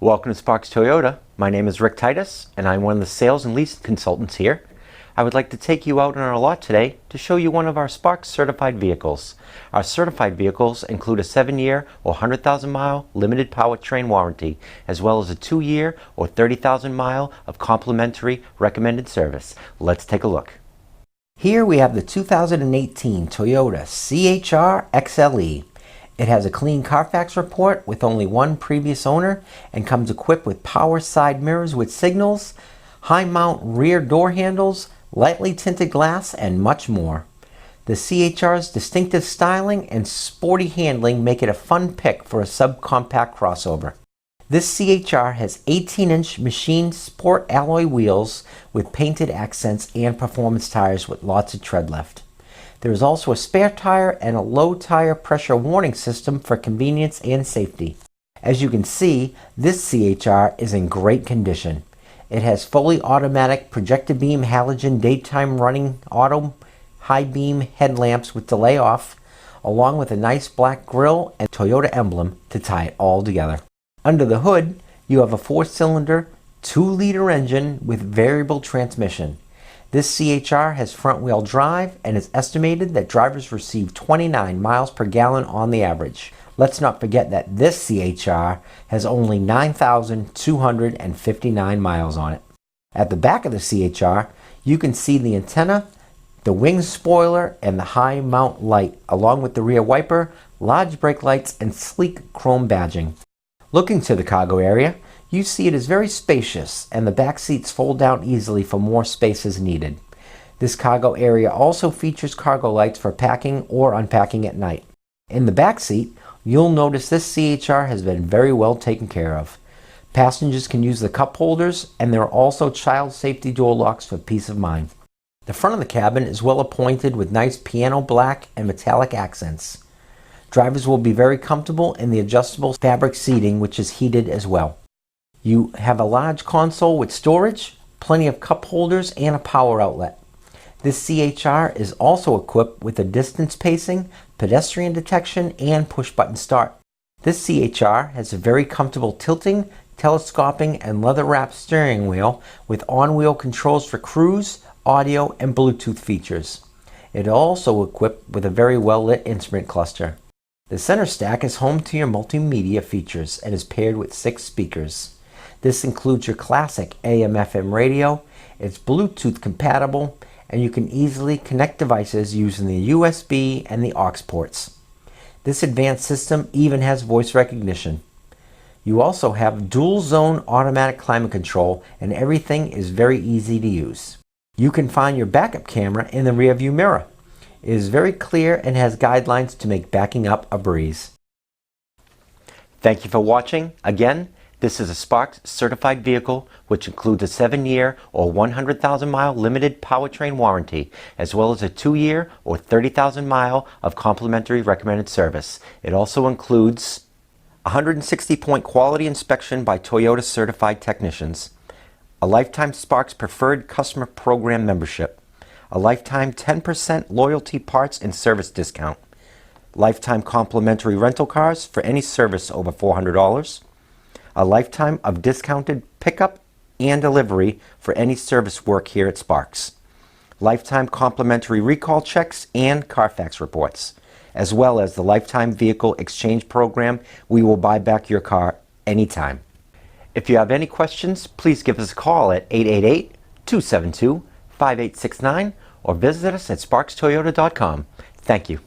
Welcome to Sparks Toyota. My name is Rick Titus and I'm one of the sales and lease consultants here. I would like to take you out on our lot today to show you one of our Sparks certified vehicles. Our certified vehicles include a 7-year or 100,000 mile limited powertrain warranty, as well as a 2-year or 30,000 mile of complimentary recommended service. Let's take a look. Here we have the 2018 Toyota CHR XLE. It has a clean Carfax report with only one previous owner and comes equipped with power side mirrors with signals, high mount rear door handles, lightly tinted glass, and much more. The CHR's distinctive styling and sporty handling make it a fun pick for a subcompact crossover. This CHR has 18-inch machined sport alloy wheels with painted accents and performance tires with lots of tread left. There is also a spare tire and a low tire pressure warning system for convenience and safety. As you can see, this CHR is in great condition. It has fully automatic projector beam halogen daytime running auto high beam headlamps with delay off, along with a nice black grille and Toyota emblem to tie it all together. Under the hood, you have a 4-cylinder, 2-liter engine with variable transmission. This CHR has front-wheel drive and is estimated that drivers receive 29 miles per gallon on the average. Let's not forget that this CHR has only 9,259 miles on it. At the back of the CHR, you can see the antenna, the wing spoiler, and the high mount light, along with the rear wiper, large brake lights, and sleek chrome badging. Looking to the cargo area, you see it is very spacious and the back seats fold down easily for more space as needed. This cargo area also features cargo lights for packing or unpacking at night. In the back seat, you'll notice this CHR has been very well taken care of. Passengers can use the cup holders, and there are also child safety door locks for peace of mind. The front of the cabin is well appointed with nice piano black and metallic accents. Drivers will be very comfortable in the adjustable fabric seating, which is heated as well. You have a large console with storage, plenty of cup holders, and a power outlet. This CHR is also equipped with a distance pacing, pedestrian detection, and push-button start. This CHR has a very comfortable tilting, telescoping, and leather-wrapped steering wheel with on-wheel controls for cruise, audio, and Bluetooth features. It is also equipped with a very well-lit instrument cluster. The center stack is home to your multimedia features and is paired with 6 speakers. This includes your classic AM/FM radio, it's Bluetooth compatible, and you can easily connect devices using the USB and the aux ports. This advanced system even has voice recognition. You also have dual zone automatic climate control, and everything is very easy to use. You can find your backup camera in the rear view mirror. It is very clear and has guidelines to make backing up a breeze. Thank you for watching. Again, this is a Sparks certified vehicle which includes a 7-year or 100,000 mile limited powertrain warranty, as well as a 2-year or 30,000 mile of complimentary recommended service. It also includes a 160-point quality inspection by Toyota certified technicians, a lifetime Sparks preferred customer program membership, a lifetime 10% loyalty parts and service discount, lifetime complimentary rental cars for any service over $400, a lifetime of discounted pickup and delivery for any service work here at Sparks, lifetime complimentary recall checks and Carfax reports, as well as the lifetime vehicle exchange program. We will buy back your car anytime. If you have any questions, please give us a call at 888-272-5869 or visit us at sparkstoyota.com. Thank you.